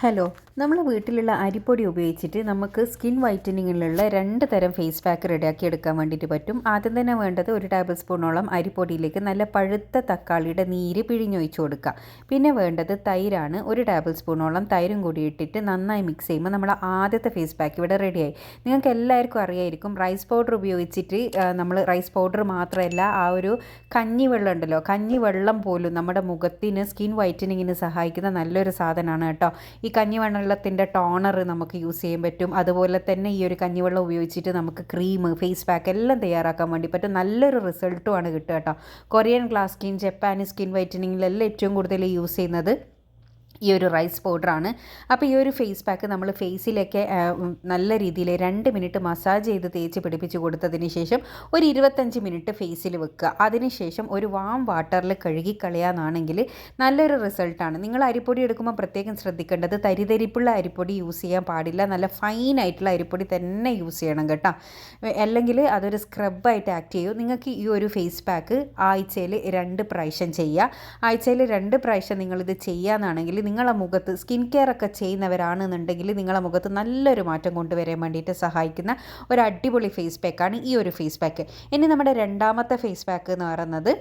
Hello, നമ്മൾ വീട്ടിലുള്ള അരിപ്പൊടി ഉപയോഗിച്ചിട്ട് നമുക്ക് സ്കിൻ വൈറ്റനിങ്ങിലുള്ള 2 തരം ഫേസ് പാക്ക് റെഡിയാക്കി എടുക്കാൻ വേണ്ടിയിട്ട് പറ്റും. ആദ്യം തന്നെ വേണ്ടത് ഒരു ടേബിൾ സ്പൂണോളം അരിപ്പൊടിയിലേക്ക് നല്ല പഴുത്ത തക്കാളിയുടെ നീര് പിഴിഞ്ഞൊഴിച്ച് കൊടുക്കുക. പിന്നെ വേണ്ടത് തൈരാണ്. ഒരു ടേബിൾ സ്പൂണോളം തൈരും കൂടി ഇട്ടിട്ട് നന്നായി മിക്സ് ചെയ്യുമ്പോൾ നമ്മൾ ആദ്യത്തെ ഫേസ് പാക്ക് ഇവിടെ റെഡിയായി. നിങ്ങൾക്ക് എല്ലാവർക്കും അറിയായിരിക്കും, റൈസ് പൗഡർ ഉപയോഗിച്ചിട്ട് നമ്മൾ റൈസ് പൗഡർ മാത്രമല്ല, ആ ഒരു കഞ്ഞിവെള്ളം ഉണ്ടല്ലോ, കഞ്ഞിവെള്ളം പോലും നമ്മുടെ മുഖത്തിന് സ്കിൻ വൈറ്റനിങ്ങിന് സഹായിക്കുന്ന നല്ലൊരു സാധനമാണ് കേട്ടോ. ഈ കഞ്ഞിവെള്ളത്തിൻ്റെ ടോണർ നമുക്ക് യൂസ് ചെയ്യാൻ പറ്റും. അതുപോലെ തന്നെ ഈ ഒരു കഞ്ഞിവെള്ളം ഉപയോഗിച്ചിട്ട് നമുക്ക് ക്രീം, ഫേസ് പാക്ക് എല്ലാം തയ്യാറാക്കാൻ വേണ്ടി പറ്റും. നല്ലൊരു റിസൾട്ടുമാണ് കിട്ടുക കേട്ടോ. Korean glass skin, Japanese skin വൈറ്റനിങ്ങിലെല്ലാം ഏറ്റവും കൂടുതൽ യൂസ് ചെയ്യുന്നത് ഈ ഒരു റൈസ് പൗഡറാണ്. അപ്പോൾ ഈ ഒരു ഫേസ് പാക്ക് നമ്മൾ ഫേസിലേക്ക് നല്ല രീതിയിൽ 2 മിനിറ്റ് മസാജ് ചെയ്ത് തേച്ച് പിടിപ്പിച്ച് കൊടുത്തതിന് ശേഷം ഒരു 25 മിനിറ്റ് ഫേസിൽ വെക്കുക. അതിനുശേഷം ഒരു വാം വാട്ടറിൽ കഴുകിക്കളയാന്നാണെങ്കിൽ നല്ലൊരു റിസൾട്ടാണ്. നിങ്ങൾ അരിപ്പൊടി എടുക്കുമ്പോൾ പ്രത്യേകം ശ്രദ്ധിക്കേണ്ടത്, തരിതരിപ്പുള്ള അരിപ്പൊടി യൂസ് ചെയ്യാൻ പാടില്ല. നല്ല ഫൈനായിട്ടുള്ള അരിപ്പൊടി തന്നെ യൂസ് ചെയ്യണം കേട്ടോ. അല്ലെങ്കിൽ അതൊരു സ്ക്രബായിട്ട് ആക്ട് ചെയ്യും. നിങ്ങൾക്ക് ഈ ഒരു ഫേസ് പാക്ക് ആഴ്ചയിൽ 2 പ്രാവശ്യം ചെയ്യുക. ആഴ്ചയിൽ 2 പ്രാവശ്യം നിങ്ങളിത് ചെയ്യാന്നാണെങ്കിൽ നിങ്ങളെ മുഖത്ത് സ്കിൻ കെയർ ഒക്കെ ചെയ്യുന്നവരാണെന്നുണ്ടെങ്കിൽ നിങ്ങളെ മുഖത്ത് നല്ലൊരു മാറ്റം കൊണ്ടുവരാൻ വേണ്ടിയിട്ട് സഹായിക്കുന്ന ഒരു അടിപൊളി ഫേസ് പാക്കാണ് ഈ ഒരു ഫേസ് പാക്ക്. ഇനി നമ്മുടെ രണ്ടാമത്തെ ഫേസ് പാക്ക് എന്ന് പറയുന്നത്,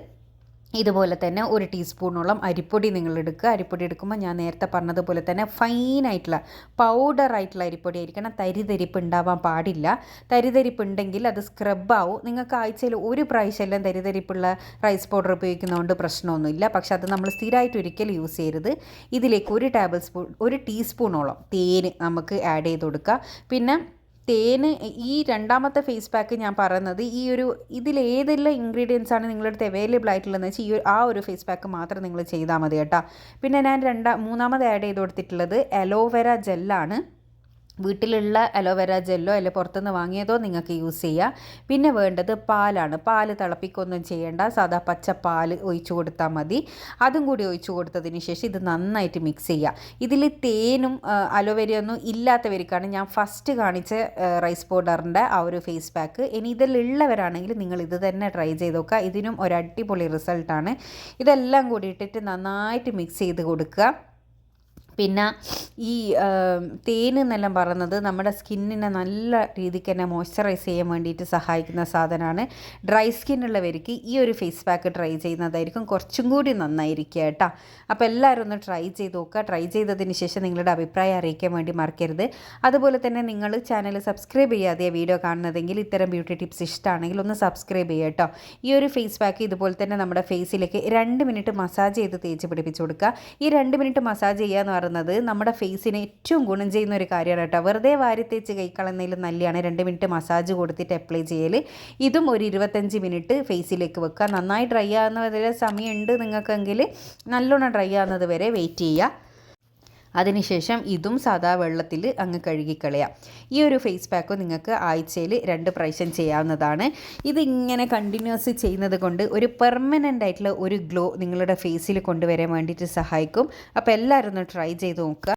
ഇതുപോലെ തന്നെ ഒരു ടീസ്പൂണോളം അരിപ്പൊടി നിങ്ങൾ എടുക്കുക. അരിപ്പൊടി എടുക്കുമ്പോൾ ഞാൻ നേരത്തെ പറഞ്ഞതുപോലെ തന്നെ ഫൈനായിട്ടുള്ള പൗഡറായിട്ടുള്ള അരിപ്പൊടി ആയിരിക്കണം. തരിതരിപ്പ് ഉണ്ടാവാൻ പാടില്ല. തരിതരിപ്പ് ഉണ്ടെങ്കിൽ അത് സ്ക്രബാവും. നിങ്ങൾക്ക് ആഴ്ചയിൽ ഒരു പ്രാവശ്യമെല്ലാം തരിതരിപ്പുള്ള റൈസ് പൗഡർ ഉപയോഗിക്കുന്നതുകൊണ്ട് പ്രശ്നമൊന്നുമില്ല. പക്ഷെ അത് നമ്മൾ സ്ഥിരമായിട്ട് ഒരിക്കലും യൂസ് ചെയ്യരുത്. ഇതിലേക്ക് ഒരു ടീസ്പൂണോളം തേന് നമുക്ക് ആഡ് ചെയ്ത് കൊടുക്കുക. പിന്നെ തേന്, ഈ രണ്ടാമത്തെ ഫേസ് പാക്ക് ഞാൻ പറയുന്നത് ഈ ഒരു ഇതിലേതെല്ലാം ഇൻഗ്രീഡിയൻസ് ആണ് നിങ്ങളുടെ അടുത്ത് അവൈലബിൾ ആയിട്ടുള്ളതെന്ന് വെച്ചാൽ ആ ഒരു ഫേസ് പാക്ക് മാത്രം നിങ്ങൾ ചെയ്താൽ മതി കേട്ടോ. പിന്നെ ഞാൻ മൂന്നാമത് ആഡ് ചെയ്ത് കൊടുത്തിട്ടുള്ളത് അലോവേര ജെല്ലാണ്. വീട്ടിലുള്ള അലോവേര ജെല്ലോ അല്ലെ പുറത്തുനിന്ന് വാങ്ങിയതോ നിങ്ങൾക്ക് യൂസ് ചെയ്യാം. പിന്നെ വേണ്ടത് പാലാണ്. പാല് തിളപ്പിക്കൊന്നും ചെയ്യേണ്ട, സാധാ പച്ചപ്പാൽ ഒഴിച്ചു കൊടുത്താൽ മതി. അതും കൂടി ഒഴിച്ചു കൊടുത്തതിന് ശേഷം ഇത് നന്നായിട്ട് മിക്സ് ചെയ്യുക. ഇതിൽ തേനും അലോവേരയൊന്നും ഇല്ലാത്തവർക്കാണ് ഞാൻ ഫസ്റ്റ് കാണിച്ച റൈസ് പൗഡറിൻ്റെ ആ ഒരു ഫേസ് പാക്ക്. ഇനി ഇതിലുള്ളവരാണെങ്കിൽ നിങ്ങൾ ഇത് തന്നെ ട്രൈ ചെയ്ത് നോക്കുക. ഇതിനും ഒരു അടിപൊളി റിസൾട്ടാണ്. ഇതെല്ലാം കൂടി ഇട്ടിട്ട് നന്നായിട്ട് മിക്സ് ചെയ്ത് കൊടുക്കുക. പിന്നെ ഈ തേൻ എന്നെല്ലാം പറയുന്നത് നമ്മുടെ സ്കിന്നിനെ നല്ല രീതിക്ക് തന്നെ മോയ്സ്ചറൈസ് ചെയ്യാൻ വേണ്ടിയിട്ട് സഹായിക്കുന്ന സാധനമാണ്. ഡ്രൈ സ്കിന്നുള്ളവർക്ക് ഈ ഒരു ഫേസ് പാക്ക് ട്രൈ ചെയ്യുന്നതായിരിക്കും കുറച്ചും കൂടി നന്നായിരിക്കുക കേട്ടോ. അപ്പോൾ എല്ലാവരും ഒന്ന് ട്രൈ ചെയ്ത് നോക്കുക. ട്രൈ ചെയ്തതിന് ശേഷം നിങ്ങളുടെ അഭിപ്രായം അറിയിക്കാൻ വേണ്ടി മറക്കരുത്. അതുപോലെ തന്നെ നിങ്ങൾ ചാനൽ സബ്സ്ക്രൈബ് ചെയ്യാതെ വീഡിയോ കാണുന്നതെങ്കിൽ, ഇത്തരം ബ്യൂട്ടി ടിപ്സ് ഇഷ്ടമാണെങ്കിൽ ഒന്ന് സബ്സ്ക്രൈബ് ചെയ്യുക കേട്ടോ. ഈ ഒരു ഫേസ് പാക്ക് ഇതുപോലെ തന്നെ നമ്മുടെ ഫേസിലേക്ക് 2 മിനിറ്റ് മസാജ് ചെയ്ത് തേച്ച് പിടിപ്പിച്ച് കൊടുക്കുക. ഈ 2 മിനിറ്റ് മസാജ് ചെയ്യുക എന്ന് പറയുന്നത് നമ്മുടെ ഫേസിന് ഏറ്റവും ഗുണം ചെയ്യുന്ന ഒരു കാര്യമാണ് കേട്ടോ. വെറുതെ വാരി തേച്ച് കൈക്കളയുന്നതിലും നല്ലതാണ് 2 മിനിറ്റ് മസാജ് കൊടുത്തിട്ട് അപ്ലൈ ചെയ്യൽ. ഇതും ഒരു 25 മിനിറ്റ് ഫേസിലേക്ക് വെക്കുക. നന്നായി ഡ്രൈ ആകുന്നത് വരെ സമയമുണ്ട് നിങ്ങൾക്കെങ്കിൽ നല്ലോണം ഡ്രൈ ആകുന്നത് വരെ വെയിറ്റ് ചെയ്യുക. അതിനുശേഷം ഇതും സാധാ വെള്ളത്തിൽ അങ്ങ് കഴുകിക്കളയാം. ഈ ഒരു ഫേസ് പാക്ക് നിങ്ങൾക്ക് ആഴ്ചയിൽ 2 പ്രാവശ്യം ചെയ്യാവുന്നതാണ്. ഇതിങ്ങനെ കണ്ടിന്യൂസ് ചെയ്യുന്നത് കൊണ്ട് ഒരു പെർമനൻ്റ് ആയിട്ടുള്ള ഒരു ഗ്ലോ നിങ്ങളുടെ ഫേസിൽ കൊണ്ടുവരാൻ വേണ്ടിയിട്ട് സഹായിക്കും. അപ്പോൾ എല്ലാവരും ഒന്ന് ട്രൈ ചെയ്ത് നോക്കുക.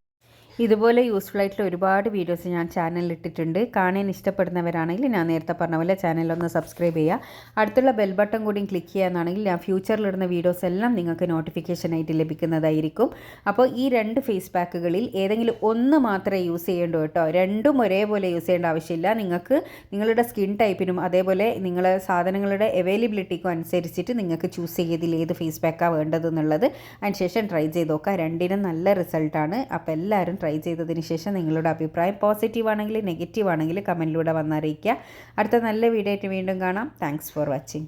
ഇതുപോലെ യൂസ്ഫുൾ ആയിട്ടുള്ള ഒരുപാട് വീഡിയോസ് ഞാൻ ചാനലിൽ ഇട്ടിട്ടുണ്ട്. കാണാൻ ഇഷ്ടപ്പെടുന്നവരാണെങ്കിൽ ഞാൻ നേരത്തെ പറഞ്ഞ പോലെ ചാനലൊന്ന് സബ്സ്ക്രൈബ് ചെയ്യുക. അടുത്തുള്ള ബെൽ ബട്ടൺ കൂടി ക്ലിക്ക് ചെയ്യാനാണെങ്കിൽ ഞാൻ ഫ്യൂച്ചറിലിടുന്ന വീഡിയോസ് എല്ലാം നിങ്ങൾക്ക് നോട്ടിഫിക്കേഷനായിട്ട് ലഭിക്കുന്നതായിരിക്കും. അപ്പോൾ ഈ 2 ഫേസ് പാക്കുകളിൽ ഏതെങ്കിലും ഒന്ന് മാത്രമേ യൂസ് ചെയ്യേണ്ടൂ കേട്ടോ. രണ്ടും ഒരേപോലെ യൂസ് ചെയ്യേണ്ട ആവശ്യമില്ല. നിങ്ങൾക്ക് നിങ്ങളുടെ സ്കിൻ ടൈപ്പിനും അതേപോലെ നിങ്ങളെ സാധനങ്ങളുടെ അവൈലബിലിറ്റിക്കും അനുസരിച്ചിട്ട് നിങ്ങൾക്ക് ചൂസ് ചെയ്തതിൽ ഏത് ഫേസ് പാക്കാണ് വേണ്ടതെന്നുള്ളത് അതിനുശേഷം ട്രൈ ചെയ്ത് നോക്കുക. രണ്ടിനും നല്ല റിസൾട്ടാണ്. അപ്പോൾ എല്ലാവരും ട്രൈ ചെയ്തതിന് ശേഷം നിങ്ങളുടെ അഭിപ്രായം പോസിറ്റീവ് ആണെങ്കിൽ നെഗറ്റീവ് ആണെങ്കിൽ കമൻറ്റിലൂടെ വന്നറിയിക്കുക. അടുത്ത നല്ല വീഡിയോ ആയിട്ട് വീണ്ടും കാണാം. Thanks for watching.